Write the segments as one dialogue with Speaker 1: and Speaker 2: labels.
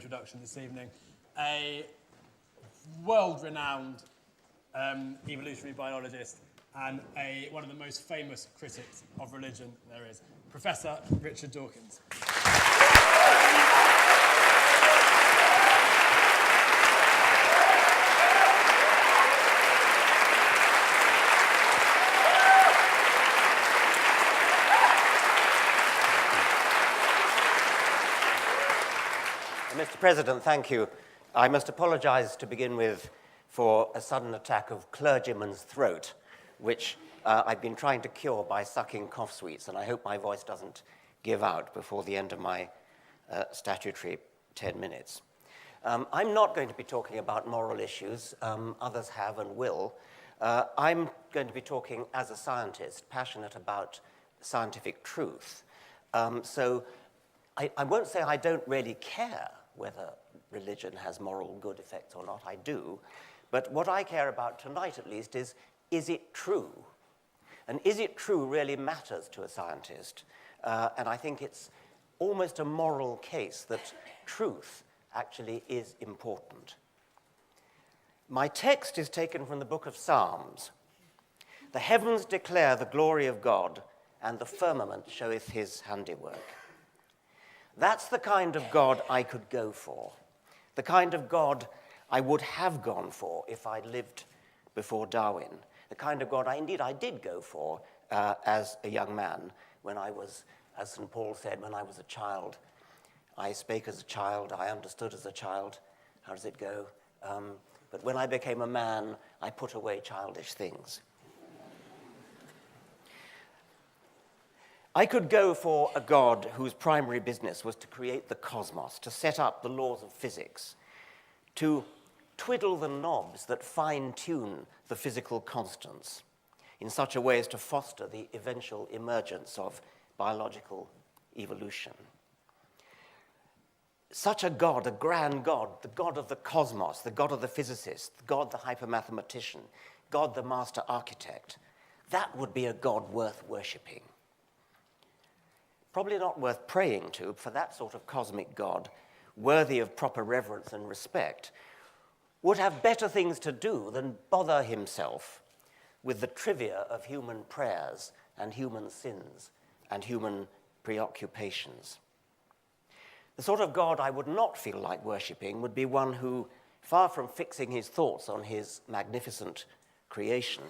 Speaker 1: introduction this evening. A world-renowned evolutionary biologist and one of the most famous critics of religion there is, Professor Richard Dawkins.
Speaker 2: Mr. President, thank you. I must apologize to begin with for a sudden attack of clergyman's throat, which I've been trying to cure by sucking cough sweets, and I hope my voice doesn't give out before the end of my statutory 10 minutes. I'm not going to be talking about moral issues. Others have and will. I'm going to be talking as a scientist, passionate about scientific truth. So I won't say I don't really care whether religion has moral good effects or not. I do. But what I care about tonight, at least, is it true? And is it true really matters to a scientist? And I think it's almost a moral case that truth actually is important. My text is taken from the book of Psalms. The heavens declare the glory of God, and the firmament showeth his handiwork. That's the kind of God I could go for, the kind of God I would have gone for if I'd lived before Darwin, the kind of God I did go for as a young man when I was, as St. Paul said, when I was a child. I spake as a child, I understood as a child. How does it go? But when I became a man, I put away childish things. I could go for a God whose primary business was to create the cosmos, to set up the laws of physics, to twiddle the knobs that fine-tune the physical constants in such a way as to foster the eventual emergence of biological evolution. Such a God, a grand God, the God of the cosmos, the God of the physicist, the God the hypermathematician, God the master architect, that would be a God worth worshipping. Probably not worth praying to, for that sort of cosmic God, worthy of proper reverence and respect, would have better things to do than bother himself with the trivia of human prayers and human sins and human preoccupations. The sort of God I would not feel like worshipping would be one who, far from fixing his thoughts on his magnificent creation,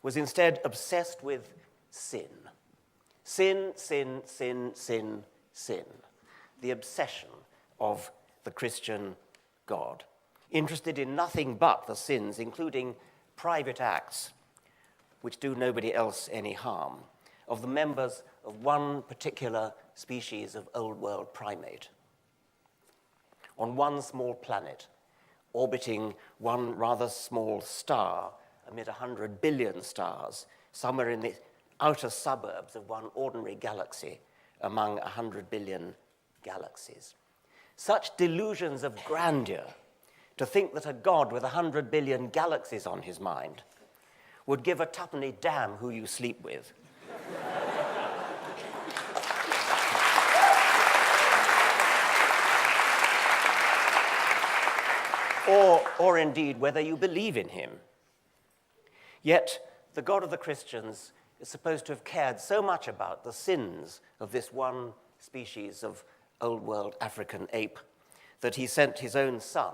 Speaker 2: was instead obsessed with sin. Sin, sin, sin, sin, sin. The obsession of the Christian God. Interested in nothing but the sins, including private acts, which do nobody else any harm, of the members of one particular species of old world primate. On one small planet, orbiting one rather small star amid 100 billion stars, somewhere in the outer suburbs of one ordinary galaxy among 100 billion galaxies. Such delusions of grandeur, to think that a God with 100 billion galaxies on his mind would give a tuppenny damn who you sleep with. or indeed whether you believe in him. Yet the God of the Christians is supposed to have cared so much about the sins of this one species of old world African ape that he sent his own son,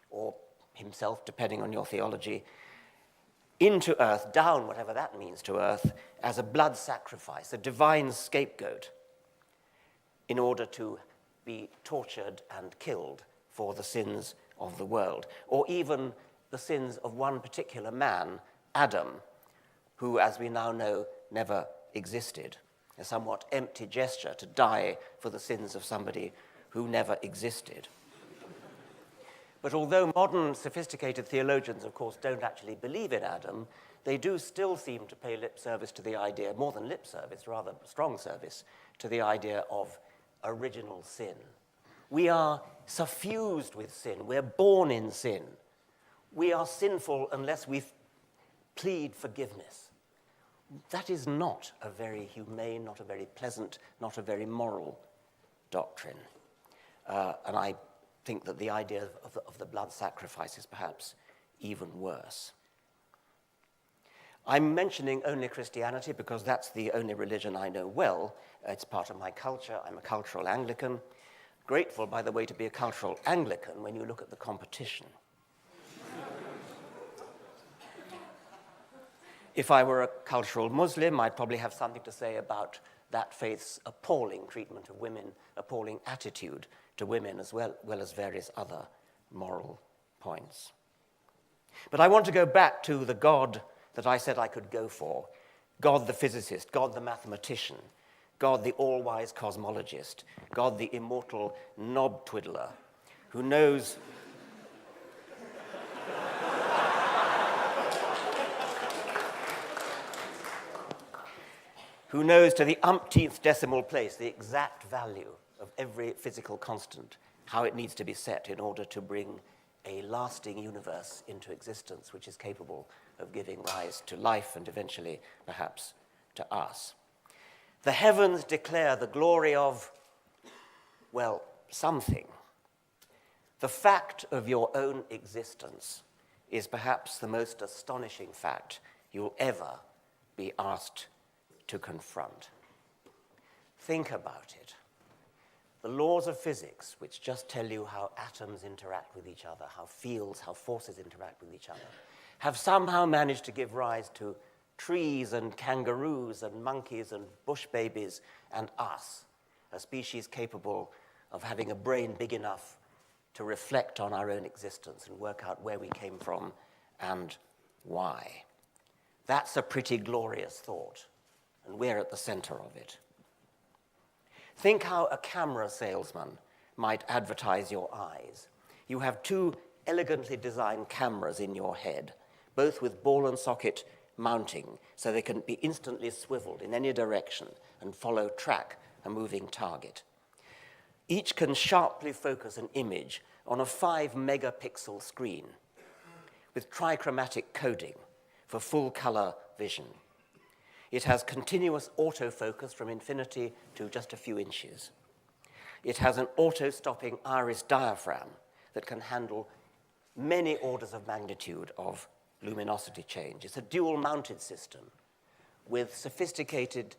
Speaker 2: or himself, depending on your theology, into earth, down, whatever that means to earth, as a blood sacrifice, a divine scapegoat, in order to be tortured and killed for the sins of the world, or even the sins of one particular man, Adam, who, as we now know, never existed. A somewhat empty gesture to die for the sins of somebody who never existed. But although modern sophisticated theologians, of course, don't actually believe in Adam, they do still seem to pay lip service to the idea, more than lip service, rather strong service, to the idea of original sin. We are suffused with sin. We're born in sin. We are sinful unless we plead forgiveness. That is not a very humane, not a very pleasant, not a very moral doctrine. And I think that the idea of the blood sacrifice is perhaps even worse. I'm mentioning only Christianity because that's the only religion I know well. It's part of my culture. I'm a cultural Anglican. Grateful, by the way, to be a cultural Anglican when you look at the competition. If I were a cultural Muslim, I'd probably have something to say about that faith's appalling treatment of women, appalling attitude to women, as well as various other moral points. But I want to go back to the God that I said I could go for, God the physicist, God the mathematician, God the all-wise cosmologist, God the immortal knob twiddler, who knows who knows to the umpteenth decimal place the exact value of every physical constant, how it needs to be set in order to bring a lasting universe into existence which is capable of giving rise to life and eventually, perhaps, to us. The heavens declare the glory of, well, something. The fact of your own existence is perhaps the most astonishing fact you'll ever be asked to confront. Think about it. The laws of physics, which just tell you how atoms interact with each other, how fields, how forces interact with each other, have somehow managed to give rise to trees and kangaroos and monkeys and bush babies and us, a species capable of having a brain big enough to reflect on our own existence and work out where we came from and why. That's a pretty glorious thought, and we're at the center of it. Think how a camera salesman might advertise your eyes. You have two elegantly designed cameras in your head, both with ball and socket mounting, so they can be instantly swiveled in any direction and track a moving target. Each can sharply focus an image on a 5-megapixel screen with trichromatic coding for full color vision. It has continuous autofocus from infinity to just a few inches. It has an auto-stopping iris diaphragm that can handle many orders of magnitude of luminosity change. It's a dual-mounted system with sophisticated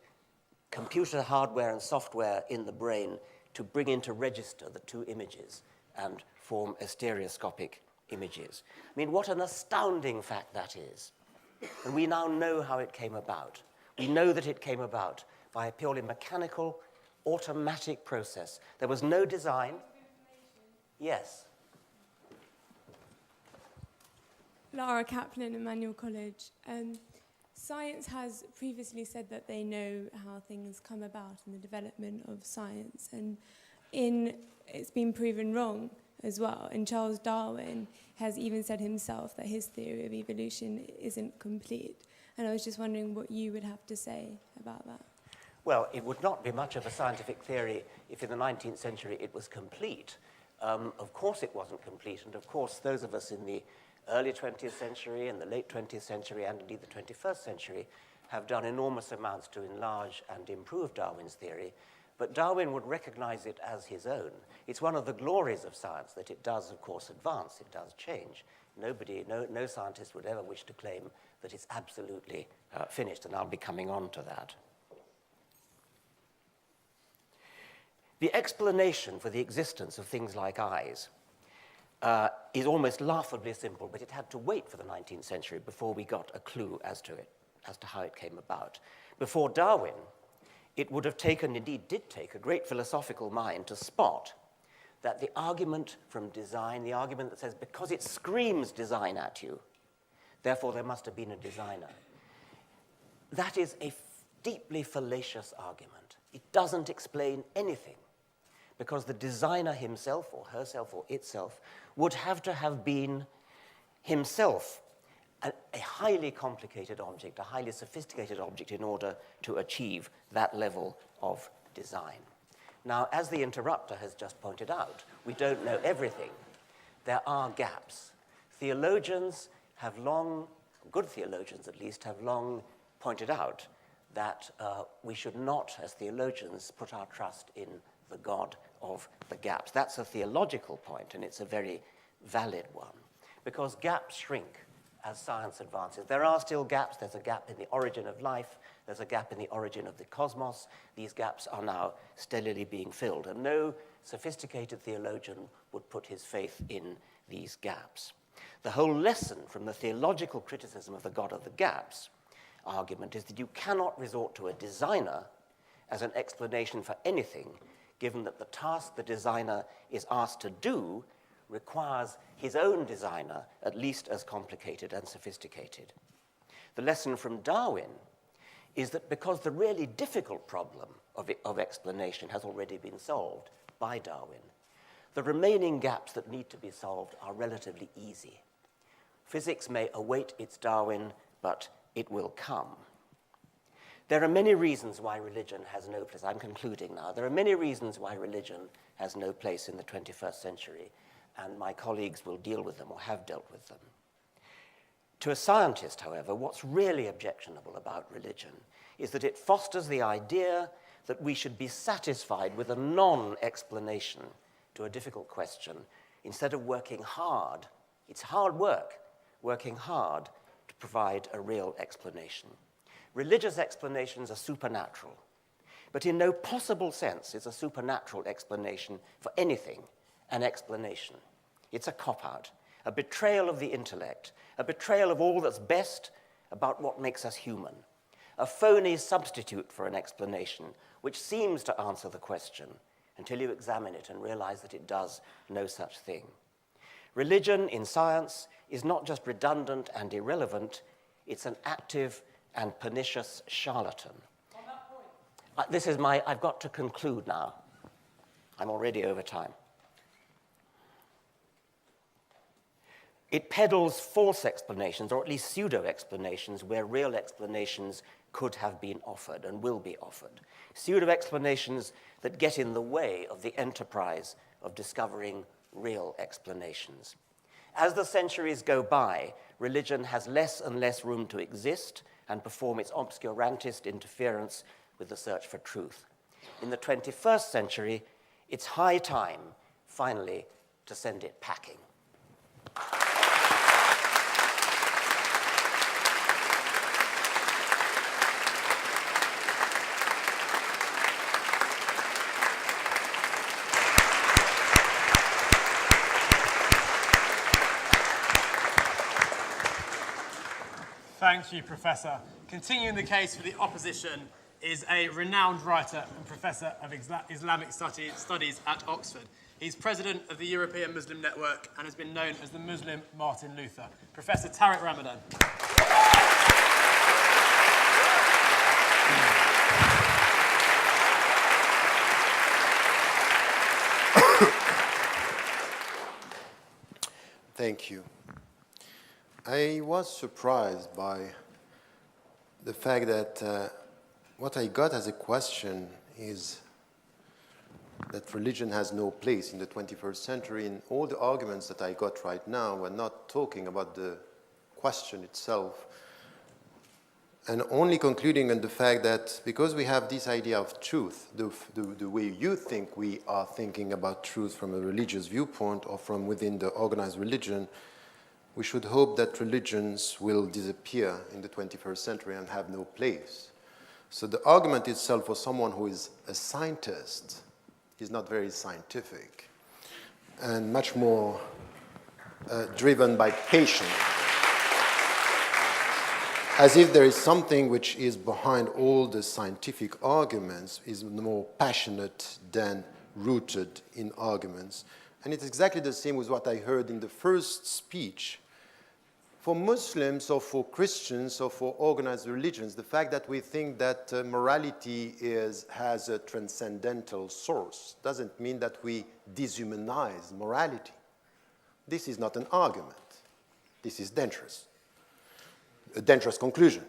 Speaker 2: computer hardware and software in the brain to bring into register the two images and form a stereoscopic images. I mean, what an astounding fact that is. And we now know how it came about. We know that it came about by a purely mechanical, automatic process. There was no design. Yes.
Speaker 3: Lara Kaplan, Emmanuel College. Science has previously said that they know how things come about in the development of science, and it's been proven wrong as well. And Charles Darwin has even said himself that his theory of evolution isn't complete. And I was just wondering what you would have to say about that.
Speaker 2: Well, it would not be much of a scientific theory if in the 19th century it was complete. Of course it wasn't complete, and of course those of us in the early 20th century and the late 20th century and indeed the 21st century have done enormous amounts to enlarge and improve Darwin's theory, but Darwin would recognize it as his own. It's one of the glories of science that it does, of course, advance, it does change. No scientist would ever wish to claim that it's absolutely finished, and I'll be coming on to that. The explanation for the existence of things like eyes is almost laughably simple, but it had to wait for the 19th century before we got a clue as to how it came about. Before Darwin, it would have taken, indeed did take, a great philosophical mind to spot that the argument from design, the argument that says because it screams design at you, therefore there must have been a designer, that is a deeply fallacious argument. It doesn't explain anything, because the designer himself or herself or itself would have to have been himself a highly complicated object, a highly sophisticated object in order to achieve that level of design. Now, as the interrupter has just pointed out, we don't know everything. There are gaps. Theologians have long, good theologians at least, have long pointed out that we should not, as theologians, put our trust in the God of the gaps. That's a theological point, and it's a very valid one, because gaps shrink as science advances. There are still gaps. There's a gap in the origin of life. There's a gap in the origin of the cosmos. These gaps are now steadily being filled, and no sophisticated theologian would put his faith in these gaps. The whole lesson from the theological criticism of the God of the gaps argument is that you cannot resort to a designer as an explanation for anything, given that the task the designer is asked to do requires his own designer at least as complicated and sophisticated. The lesson from Darwin is that because the really difficult problem of explanation has already been solved by Darwin, the remaining gaps that need to be solved are relatively easy. Physics may await its Darwin, but it will come. There are many reasons why religion has no place. I'm concluding now. There are many reasons why religion has no place in the 21st century, and my colleagues will deal with them or have dealt with them. To a scientist, however, what's really objectionable about religion is that it fosters the idea that we should be satisfied with a non-explanation to a difficult question instead of working hard. It's hard work, working hard to provide a real explanation. Religious explanations are supernatural, but in no possible sense is a supernatural explanation for anything an explanation. It's a cop-out, a betrayal of the intellect, a betrayal of all that's best about what makes us human, a phony substitute for an explanation which seems to answer the question until you examine it and realize that it does no such thing. Religion in science is not just redundant and irrelevant, it's an active and pernicious charlatan.
Speaker 1: On that point.
Speaker 2: I've got to conclude now. I'm already over time. It peddles false explanations, or at least pseudo-explanations, where real explanations could have been offered and will be offered. Pseudo-explanations that get in the way of the enterprise of discovering real explanations. As the centuries go by, religion has less and less room to exist and perform its obscurantist interference with the search for truth. In the 21st century, it's high time, finally, to send it packing.
Speaker 1: Thank you, Professor. Continuing the case for the opposition is a renowned writer and Professor of Islamic Studies at Oxford. He's president of the European Muslim Network and has been known as the Muslim Martin Luther. Professor Tariq Ramadan.
Speaker 4: Thank you. I was surprised by the fact that what I got as a question is that religion has no place in the 21st century, and all the arguments that I got right now were not talking about the question itself, and only concluding on the fact that because we have this idea of truth, the way you think we are thinking about truth from a religious viewpoint or from within the organized religion, we should hope that religions will disappear in the 21st century and have no place. So the argument itself for someone who is a scientist is not very scientific and much more driven by passion. As if there is something which is behind all the scientific arguments is more passionate than rooted in arguments. And it's exactly the same with what I heard in the first speech. For Muslims or for Christians or for organized religions, the fact that we think that morality has a transcendental source doesn't mean that we dehumanize morality. This is not an argument. This is dangerous. A dangerous conclusion,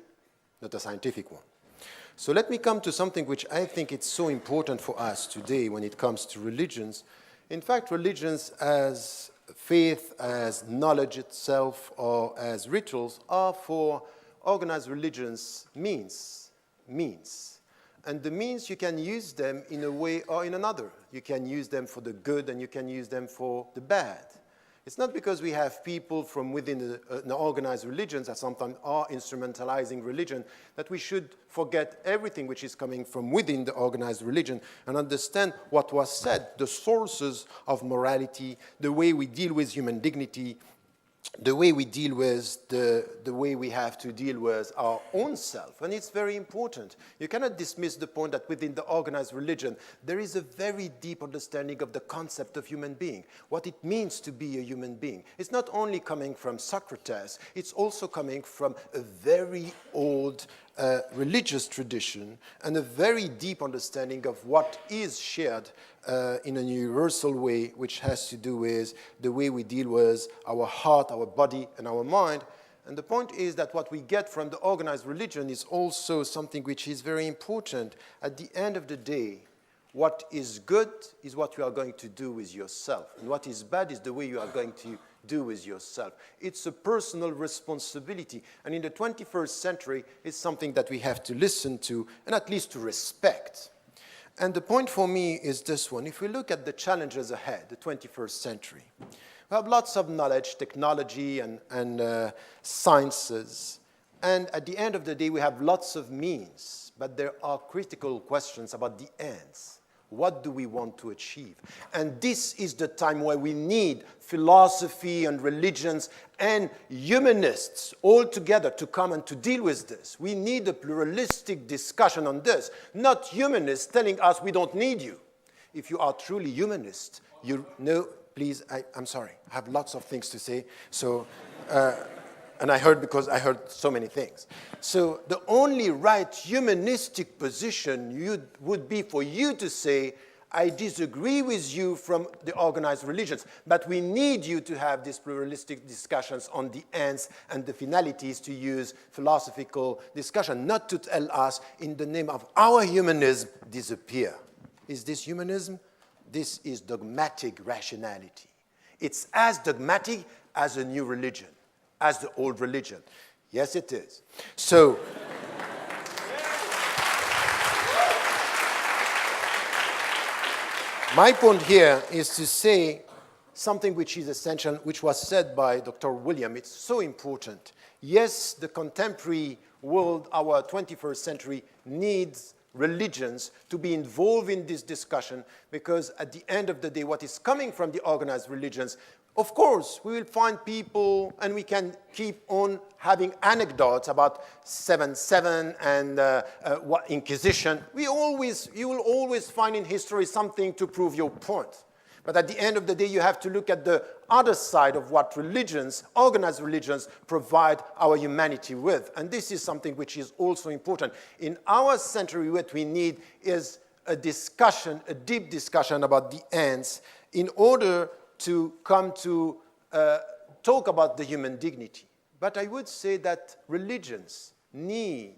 Speaker 4: not a scientific one. So let me come to something which I think it's so important for us today when it comes to religions. In fact, religions as faith, as knowledge itself, or as rituals are for organized religions means. And the means, you can use them in a way or in another. You can use them for the good and you can use them for the bad. It's not because we have people from within an organized religion that sometimes are instrumentalizing religion that we should forget everything which is coming from within the organized religion and understand what was said, the sources of morality, the way we deal with human dignity, the way we deal with the way we have to deal with our own self. And it's very important. You cannot dismiss the point that within the organized religion, there is a very deep understanding of the concept of human being, what it means to be a human being. It's not only coming from Socrates, it's also coming from a very old religious tradition and a very deep understanding of what is shared in a universal way, which has to do with the way we deal with our heart, our body, and our mind. And the point is that what we get from the organized religion is also something which is very important. At the end of the day, what is good is what you are going to do with yourself, and what is bad is the way you are going to do with yourself. It's a personal responsibility, and in the 21st century, it's something that we have to listen to and at least to respect. And the point for me is this one. If we look at the challenges ahead, the 21st century, we have lots of knowledge, technology, and sciences. And at the end of the day, we have lots of means. But there are critical questions about the ends. What do we want to achieve? And this is the time where we need philosophy and religions and humanists all together to come and to deal with this. We need a pluralistic discussion on this, not humanists telling us we don't need you. If you are truly humanist, you know, please, I'm sorry, I have lots of things to say, so, and because I heard so many things. So the only right humanistic position would be for you to say, I disagree with you from the organized religions, but we need you to have these pluralistic discussions on the ends and the finalities, to use philosophical discussion, not to tell us, in the name of our humanism, disappear. Is this humanism? This is dogmatic rationality. It's as dogmatic as a new religion, as the old religion. Yes, it is. So, my point here is to say something which is essential, which was said by Dr. William. It's so important. Yes, the contemporary world, our 21st century, needs religions to be involved in this discussion, because at the end of the day, what is coming from the organized religions, of course, we will find people, and we can keep on having anecdotes about 7/7 and Inquisition. You will always find in history something to prove your point. But at the end of the day, you have to look at the other side of what religions, organized religions, provide our humanity with. And this is something which is also important. In our century, what we need is a discussion, a deep discussion about the ends, in order to come to talk about the human dignity. But I would say that religions need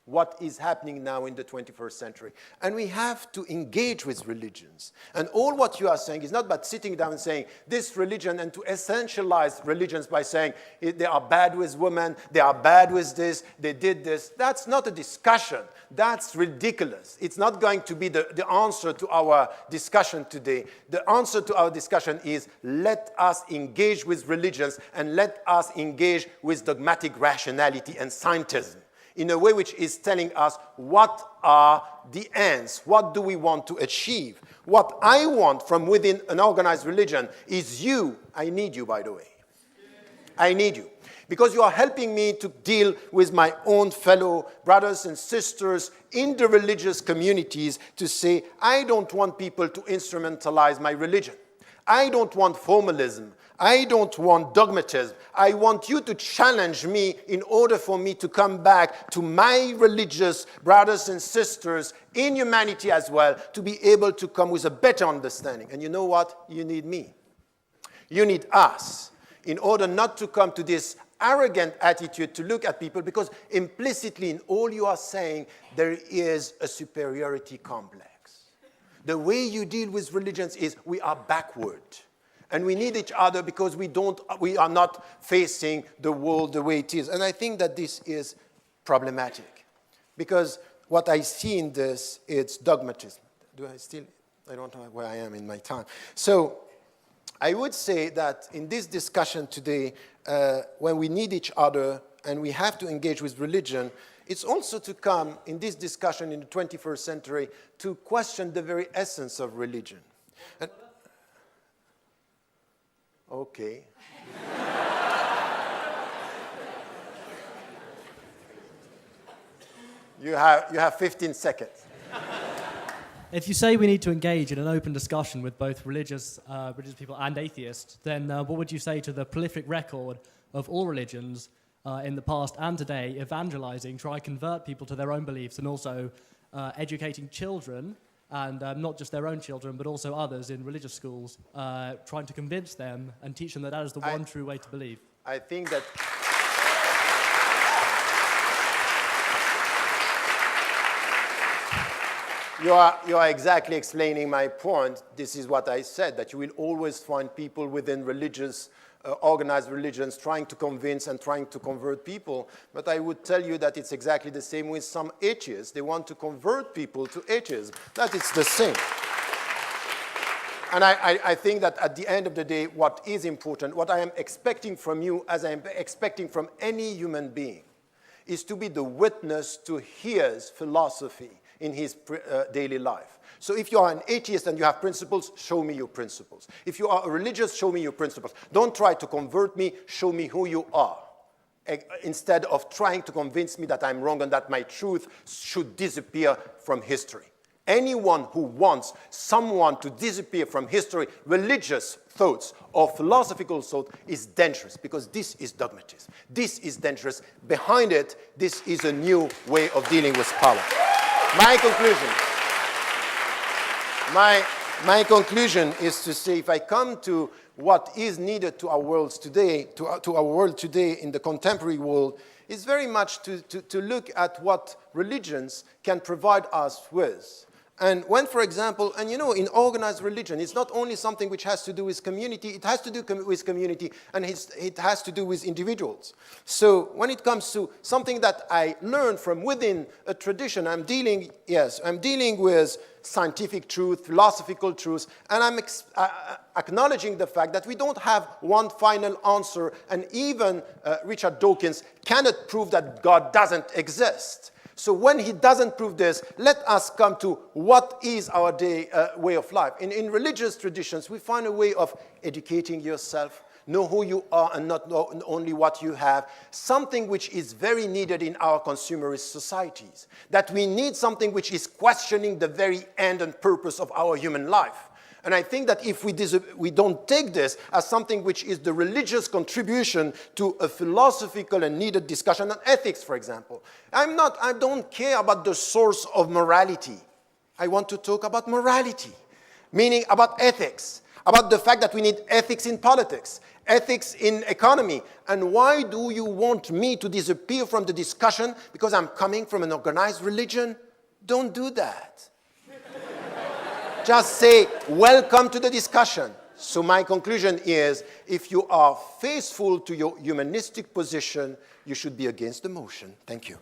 Speaker 4: what is happening now in the 21st century. And we have to engage with religions. And all what you are saying is not about sitting down and saying this religion, and to essentialize religions by saying they are bad with women, they are bad with this, they did this. That's not a discussion. That's ridiculous. It's not going to be the answer to our discussion today. The answer to our discussion is, let us engage with religions and let us engage with dogmatic rationality and scientism, in a way which is telling us what are the ends, what do we want to achieve. What I want from within an organized religion is you. I need you, by the way. I need you. Because you are helping me to deal with my own fellow brothers and sisters in the religious communities, to say, I don't want people to instrumentalize my religion. I don't want formalism. I don't want dogmatism. I want you to challenge me in order for me to come back to my religious brothers and sisters in humanity as well, to be able to come with a better understanding. And you know what? You need me. You need us, in order not to come to this arrogant attitude to look at people, because implicitly in all you are saying, there is a superiority complex. The way you deal with religions is, we are backward. And we need each other because we are not facing the world the way it is. And I think that this is problematic. Because what I see in this, it's dogmatism. I don't know where I am in my time. So I would say that in this discussion today, when we need each other and we have to engage with religion, it's also to come in this discussion in the 21st century to question the very essence of religion. And, okay. You have 15 seconds.
Speaker 5: If you say we need to engage in an open discussion with both religious people and atheists, then what would you say to the prolific record of all religions in the past and today evangelizing, trying to convert people to their own beliefs, and also educating children, and not just their own children, but also others in religious schools, trying to convince them and teach them that that is the one true way to believe?
Speaker 4: I think that... You are exactly explaining my point. This is what I said, that you will always find people within religious, organized religions trying to convince and trying to convert people. But I would tell you that it's exactly the same with some atheists. They want to convert people to atheism. That is the same. And I think that at the end of the day, what is important, what I am expecting from you, as I am expecting from any human being, is to be the witness to his philosophy in his daily life. So if you are an atheist and you have principles, show me your principles. If you are a religious, show me your principles. Don't try to convert me, show me who you are. Instead of trying to convince me that I'm wrong and that my truth should disappear from history. Anyone who wants someone to disappear from history, religious thoughts or philosophical thought, is dangerous, because this is dogmatism. This is dangerous. Behind it, this is a new way of dealing with power. My conclusion is to say, if I come to what is needed to our world today, to our world today in the contemporary world, is very much to look at what religions can provide us with. And when, for example, and you know, in organized religion, it's not only something which has to do with community, it has to do with community, and it has to do with individuals. So when it comes to something that I learned from within a tradition, I'm dealing with scientific truth, philosophical truth, and I'm acknowledging the fact that we don't have one final answer, and even Richard Dawkins cannot prove that God doesn't exist. So when he doesn't prove this, let us come to what is our way of life. In religious traditions, we find a way of educating yourself, know who you are and not only what you have, something which is very needed in our consumerist societies, that we need something which is questioning the very end and purpose of our human life. And I think that if we don't take this as something which is the religious contribution to a philosophical and needed discussion on ethics, for example. I don't care about the source of morality. I want to talk about morality, meaning about ethics, about the fact that we need ethics in politics, ethics in economy. And why do you want me to disappear from the discussion because I'm coming from an organized religion? Don't do that. Just say, welcome to the discussion. So my conclusion is, if you are faithful to your humanistic position, you should be against the motion. Thank you.